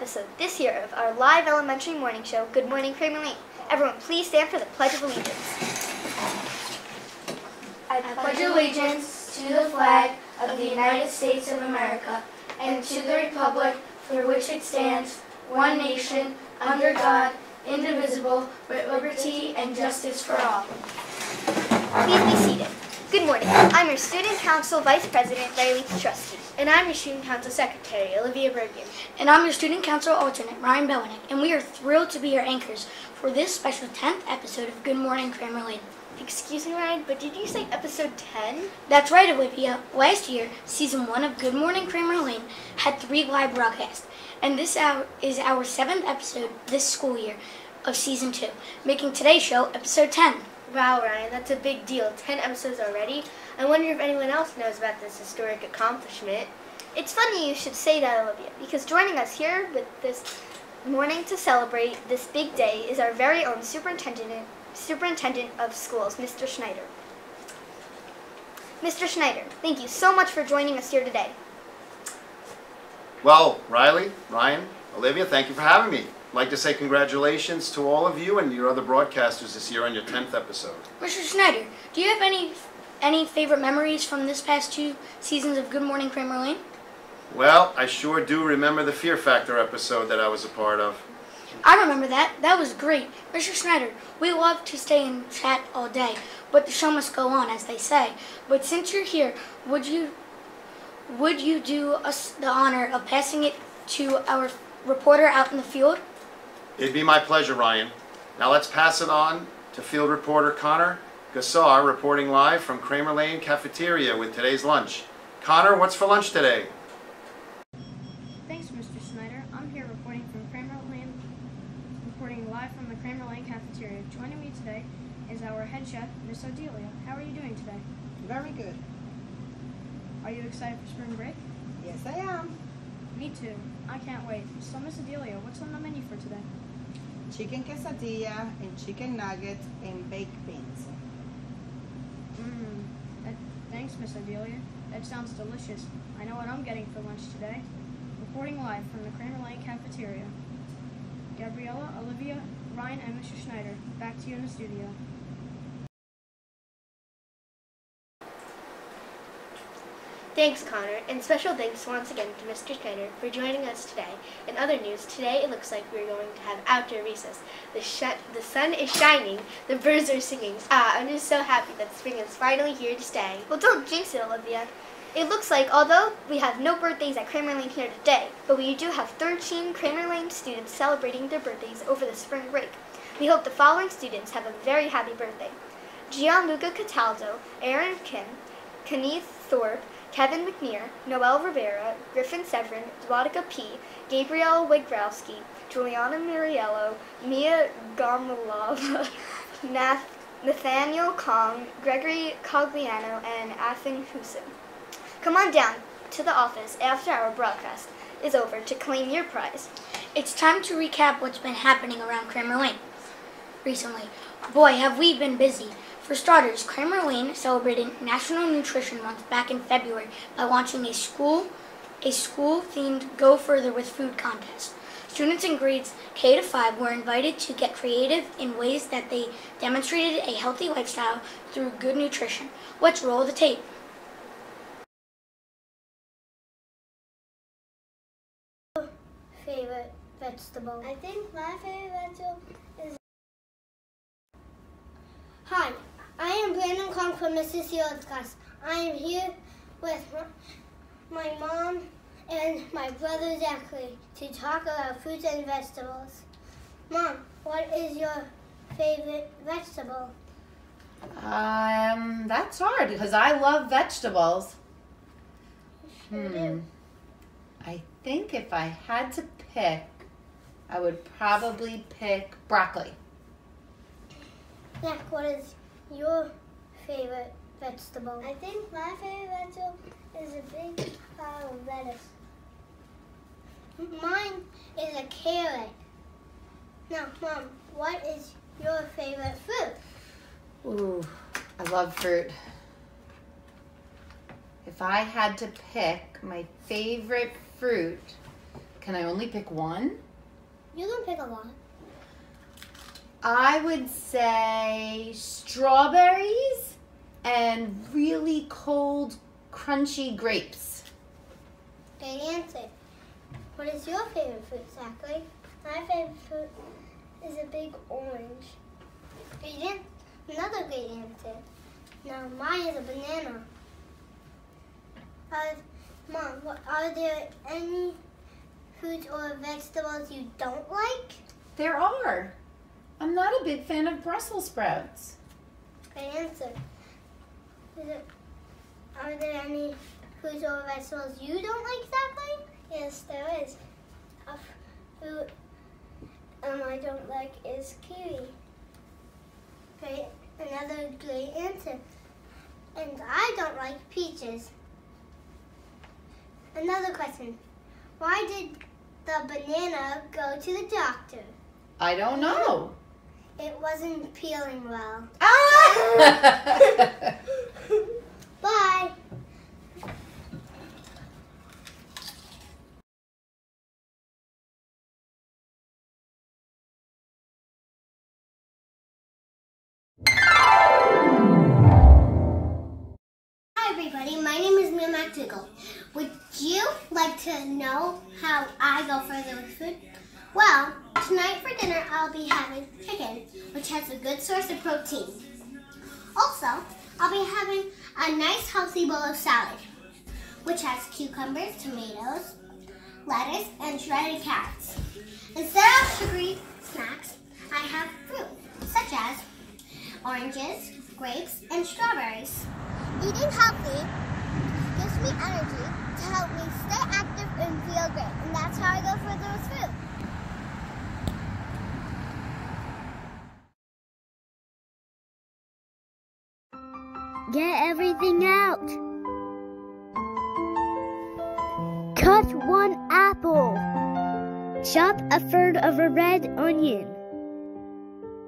episode this year of our live elementary morning show, Good Morning Kramer Lane. Everyone, please stand for the Pledge of Allegiance. I pledge allegiance to the flag of the United States of America and to the republic for which it stands, one nation, under God, indivisible, with liberty and justice for all. Please be seated. Good morning. I'm your Student Council Vice President, Riley Petrusky. And I'm your Student Council Secretary, Olivia Bergen. And I'm your Student Council Alternate, Ryan Belenick. And we are thrilled to be your anchors for this special 10th episode of Good Morning Kramer Lane. Excuse me, Ryan, but did you say episode 10? That's right, Olivia. Last year, Season 1 of Good Morning Kramer Lane had 3 live broadcasts. And this is our 7th episode this school year of Season 2, making today's show episode 10. Wow, Ryan, that's a big deal. 10 episodes already. I wonder if anyone else knows about this historic accomplishment. It's funny you should say that, Olivia, because joining us here with this morning to celebrate this big day is our very own Superintendent of Schools, Mr. Schneider. Mr. Schneider, thank you so much for joining us here today. Well, Riley, Ryan, Olivia, thank you for having me. I'd like to say congratulations to all of you and your other broadcasters this year on your 10th episode. Mr. Schneider, do you have any favorite memories from this past 2 seasons of Good Morning Kramer Lane? Well, I sure do remember the Fear Factor episode that I was a part of. I remember that. That was great. Mr. Schneider, we love to stay and chat all day, but the show must go on, as they say. But since you're here, would you do us the honor of passing it to our reporter out in the field? It'd be my pleasure, Ryan. Now let's pass it on to field reporter Connor Gassar, reporting live from Kramer Lane Cafeteria with today's lunch. Connor, what's for lunch today? Thanks, Mr. Schneider. I'm here reporting from Kramer Lane, reporting live from the Kramer Lane Cafeteria. Joining me today is our head chef, Miss Odelia. How are you doing today? Very good. Are you excited for spring break? Yes, I am. Me too. I can't wait. So, Miss Odelia, what's on the menu for today? Chicken quesadilla and chicken nuggets and baked beans. Thanks, Miss Odelia. That sounds delicious. I know what I'm getting for lunch today. Reporting live from the Kramer Lane Cafeteria. Gabriella, Olivia, Ryan, and Mr. Schneider, back to you in the studio. Thanks, Connor, and special thanks once again to Mr. Schneider for joining us today. In other news, today it looks like we're going to have outdoor recess. The sun is shining, the birds are singing. I'm just so happy that spring is finally here to stay. Well, don't jinx it, Olivia. It looks like, although we have no birthdays at Kramer Lane here today, but we do have 13 Kramer Lane students celebrating their birthdays over the spring break. We hope the following students have a very happy birthday: Gianluca Cataldo, Aaron Kim, Kenneth Thorpe, Kevin McNear, Noel Rivera, Griffin Severin, Dwadika P., Gabrielle Wigrowski, Juliana Muriello, Mia Gomalova, Nathaniel Kong, Gregory Cogliano, and Athan Husin. Come on down to the office after our broadcast is over to claim your prize. It's time to recap what's been happening around Kramer Lane recently. Boy, have we been busy. For starters, Kramer Lane celebrated National Nutrition Month back in February by launching a school-themed Go Further with Food contest. Students in grades K to 5 were invited to get creative in ways that they demonstrated a healthy lifestyle through good nutrition. Let's roll the tape. Favorite vegetable? I think my favorite vegetable is... Hi, I am Brandon Kong from Mrs. Seal's class. I am here with my mom and my brother Zachary to talk about fruits and vegetables. Mom, what is your favorite vegetable? That's hard because I love vegetables. Sure do. I think if I had to pick, I would probably pick broccoli. Zach, what is your favorite vegetable? I think my favorite vegetable is a big pile of lettuce. Mine is a carrot. Now, Mom, what is your favorite fruit? Ooh, I love fruit. If I had to pick my favorite fruit, Can I only pick one? You can pick a lot. I would say strawberries and really cold, crunchy grapes. Great answer. What is your favorite fruit, Zachary? My favorite fruit is a big orange. Another great answer. Now mine is a banana. Mom, are there any fruits or vegetables you don't like? There are. I'm not a big fan of Brussels sprouts. Great answer. Are there any fruits or vegetables you don't like, Zachary? Yes, there is. A fruit I don't like is kiwi. Great, another great answer. And I don't like peaches. Another question. Why did the banana go to the doctor? I don't know. It wasn't peeling well. Ah! Bye. Hi everybody, my name is Mia McDougall. Would you like to know how I go further with food? Well, tonight for dinner I'll be having chicken, which has a good source of protein. Also, I'll be having a nice healthy bowl of salad, which has cucumbers, tomatoes, lettuce, and shredded carrots. Instead of sugary snacks, I have fruit, such as oranges, grapes, and strawberries. Eating healthy gives me energy to help me stay active and feel great, and that's how I go further with food. Get everything out. Cut one apple. Chop a third of a red onion.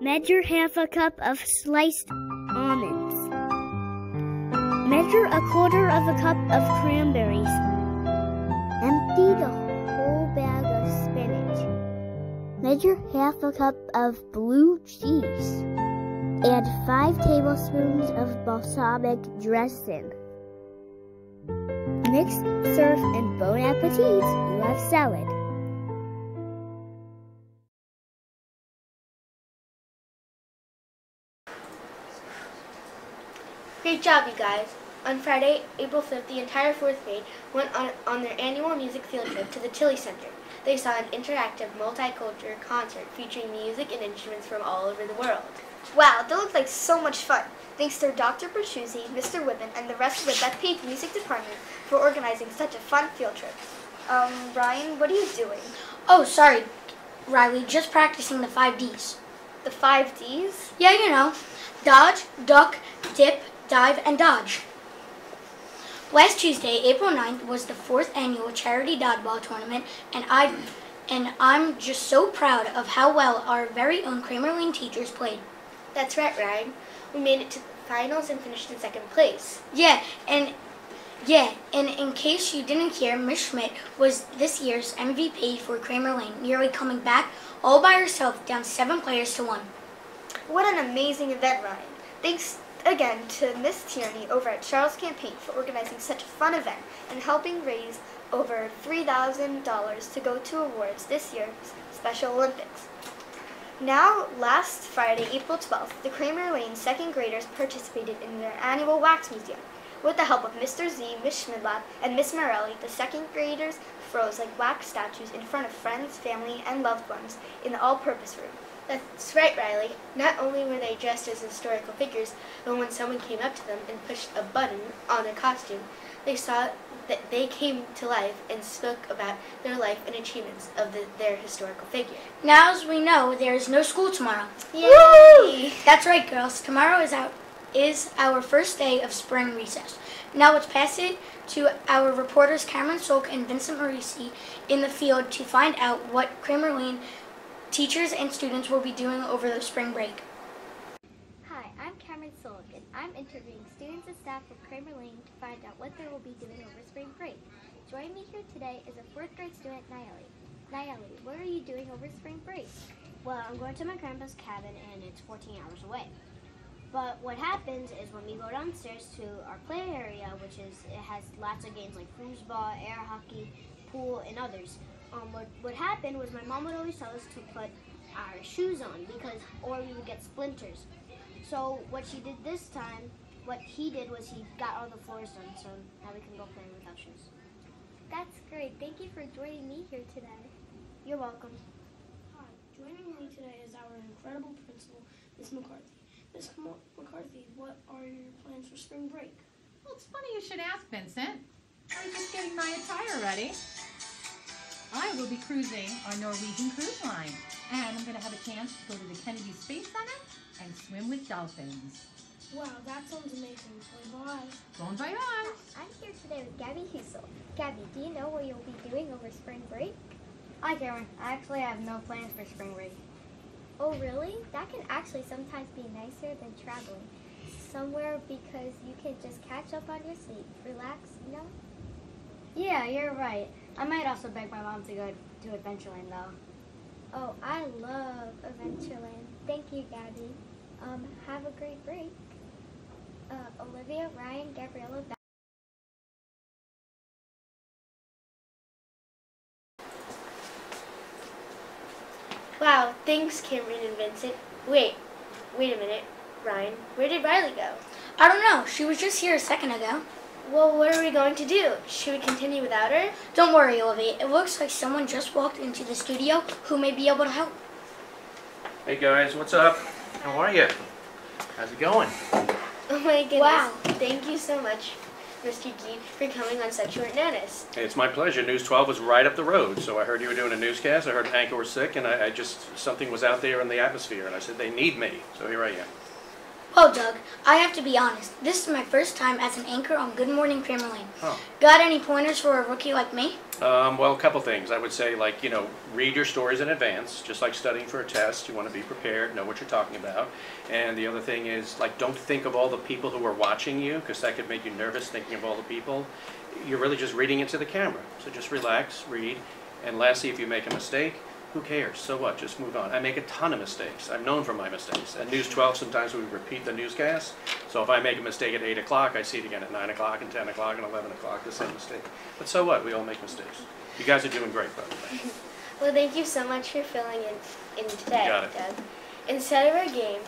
Measure half a cup of sliced almonds. Measure a quarter of a cup of cranberries. Empty the whole bag of spinach. Measure half a cup of blue cheese. Add 5 tablespoons of balsamic dressing. Mix, serve, and bon appetit. You have salad. Great job, you guys. On Friday, April 5th, the entire 4th grade went on their annual music field trip to the Tilly Center. They saw an interactive multicultural concert featuring music and instruments from all over the world. Wow, that looked like so much fun. Thanks to Dr. Bertuzzi, Mr. Whibben, and the rest of the Bethpage Music Department for organizing such a fun field trip. Ryan, what are you doing? Oh, sorry, Riley, just practicing the 5 Ds. The 5 Ds? Yeah, you know, dodge, duck, dip, dive, and dodge. Last Tuesday, April 9th, was the 4th annual charity dodgeball tournament, and I'm just so proud of how well our very own Kramer Lane teachers played. That's right, Ryan. We made it to the finals and finished in 2nd place. Yeah, and in case you didn't hear, Miss Schmidt was this year's MVP for Kramer Lane, nearly coming back all by herself, down 7 players to 1. What an amazing event, Ryan. Thanks again to Miss Tierney over at Charles Campaign for organizing such a fun event and helping raise over $3,000 to go to awards this year's Special Olympics. Now, last Friday, April 12th, the Kramer Lane 2nd graders participated in their annual wax museum. With the help of Mr. Z, Miss Schmidlap, and Miss Morelli, the 2nd graders froze like wax statues in front of friends, family, and loved ones in the all-purpose room. That's right, Riley. Not only were they dressed as historical figures, but when someone came up to them and pushed a button on their costume, they saw that they came to life and spoke about their life and achievements of their historical figure. Now, as we know, there is no school tomorrow. Yay! Woo! That's right, girls. Tomorrow is our first day of spring recess. Now let's pass it to our reporters Cameron Solk and Vincent Marisi in the field to find out what Kramer Lane teachers and students will be doing over the spring break. Hi, I'm Cameron Solk, and I'm interviewing students and staff from Kramer Lane to find out what they will be doing over spring break. Joining me here today is a 4th grade student, Naomi. Nayeli, what are you doing over spring break? Well, I'm going to my grandpa's cabin and it's 14 hours away. But what happens is when we go downstairs to our play area, it has lots of games like foosball, air hockey, pool, and others. What happened was my mom would always tell us to put our shoes on or we would get splinters. So what he did was he got all the floors done, so now we can go play without shoes. That's great. Thank you for joining me here today. You're welcome. Hi, joining me today is our incredible principal, Ms. McCarthy. Ms. McCarthy, what are your plans for spring break? Well, it's funny you should ask, Vincent. I'm just getting my attire ready. I will be cruising on Norwegian Cruise Line, and I'm going to have a chance to go to the Kennedy Space Center and swim with dolphins. Wow, that sounds amazing. Bon voyage. Bon voyage. I'm here today with Gabby Husel. Gabby, do you know what you'll be doing over spring break? Hi, Cameron. I actually have no plans for spring break. Oh, really? That can actually sometimes be nicer than traveling somewhere because you can just catch up on your sleep, relax, you know? Yeah, you're right. I might also beg my mom to go to Adventureland, though. Oh, I love Adventureland. Thank you, Gabby. Have a great break. Olivia, Ryan, Gabriella. Wow, thanks, Cameron and Vincent. Wait a minute, Ryan. Where did Riley go? I don't know. She was just here a second ago. Well, what are we going to do? Should we continue without her? Don't worry, Olivia. It looks like someone just walked into the studio who may be able to help. Hey guys, what's up? How are you? How's it going? Oh my goodness. Wow. Thank you so much, Mr. Geet, for coming on such short notice. Hey, it's my pleasure. News 12 was right up the road, so I heard you were doing a newscast. I heard Anchor was sick, and something was out there in the atmosphere, and I said, they need me, so here I am. Well, Doug, I have to be honest. This is my first time as an anchor on Good Morning Kramer Lane. Oh. Got any pointers for a rookie like me? Well, a couple things. I would say, read your stories in advance, just like studying for a test. You want to be prepared, know what you're talking about. And the other thing is, don't think of all the people who are watching you, because that could make you nervous thinking of all the people. You're really just reading into the camera. So just relax, read. And lastly, if you make a mistake, who cares? So what? Just move on. I make a ton of mistakes. I'm known for my mistakes. At News 12, sometimes we repeat the newscast. So if I make a mistake at 8 o'clock, I see it again at 9 o'clock and 10 o'clock and 11 o'clock, the same mistake. But so what? We all make mistakes. You guys are doing great, by the way. Well, thank you so much for filling in today, Got it. Doug. Instead of our game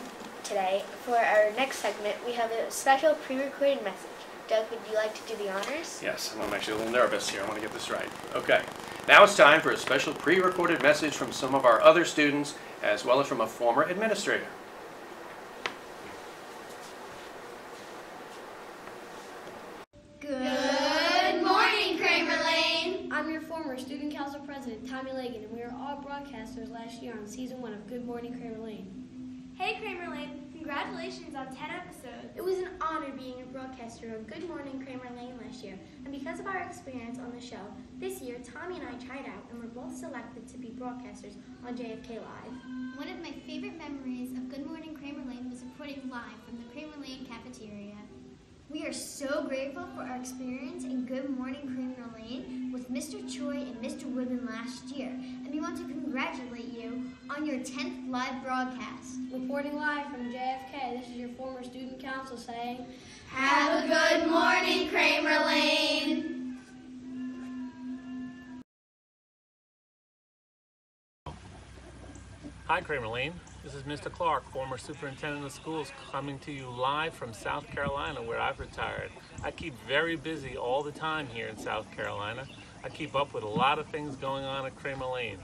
today, for our next segment, we have a special pre-recorded message. Doug, would you like to do the honors? Yes, I'm actually a little nervous here. I want to get this right. Okay. Now it's time for a special pre-recorded message from some of our other students, as well as from a former administrator. Good morning, Kramer Lane. I'm your former student council president, Tommy Lagan, and we were all broadcasters last year on season 1 of Good Morning Kramer Lane. Hey, Kramer Lane. Congratulations on 10 episodes. It was an honor being a broadcaster on Good Morning Kramer Lane last year, and because of our experience on the show, this year Tommy and I tried out and were both selected to be broadcasters on JFK Live. One of my favorite memories of Good Morning Kramer Lane was reporting live from the Kramer Lane cafeteria. We are so grateful for our experience in Good Morning Kramer Lane with Mr. Choi and Mr. Woodman last year, and we want to congratulate you on your 10th live broadcast. Reporting live from JFK, this is your former student council saying, Have a good morning, Kramer Lane. Hi, Kramer Lane. This is Mr. Clark, former superintendent of schools, coming to you live from South Carolina, where I've retired. I keep very busy all the time here in South Carolina. I keep up with a lot of things going on at Kramer Lane.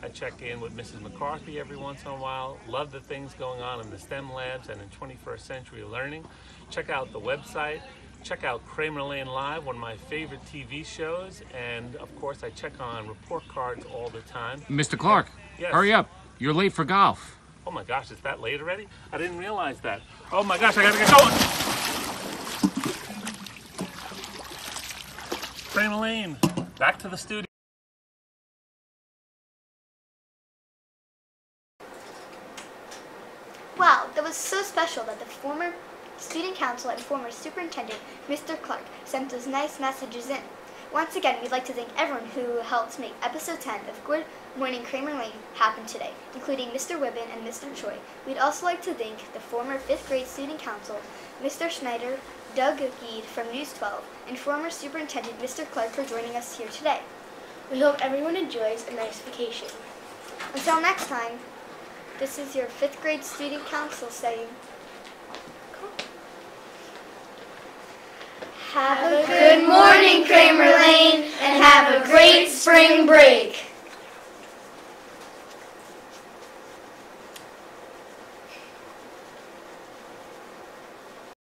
I check in with Mrs. McCarthy every once in a while. Love the things going on in the STEM labs and in 21st century learning. Check out the website. Check out Kramer Lane Live, one of my favorite TV shows. And of course, I check on report cards all the time. Mr. Clark, yes. Hurry up. You're late for golf. Oh my gosh, it's that late already? I didn't realize that. Oh my gosh, I gotta get going! Kramer Lane, back to the studio. Wow, that was so special that the former student council and former superintendent, Mr. Clark, sent those nice messages in. Once again, we'd like to thank everyone who helped make episode 10 of Good Morning Kramer Lane happen today, including Mr. Wibben and Mr. Choi. We'd also like to thank the former 5th grade student council, Mr. Schneider, Doug Geed from News 12, and former superintendent Mr. Clark for joining us here today. We hope everyone enjoys a nice vacation. Until next time, this is your 5th grade student council saying, Have a good morning, Kramer Lane, and have a great spring break.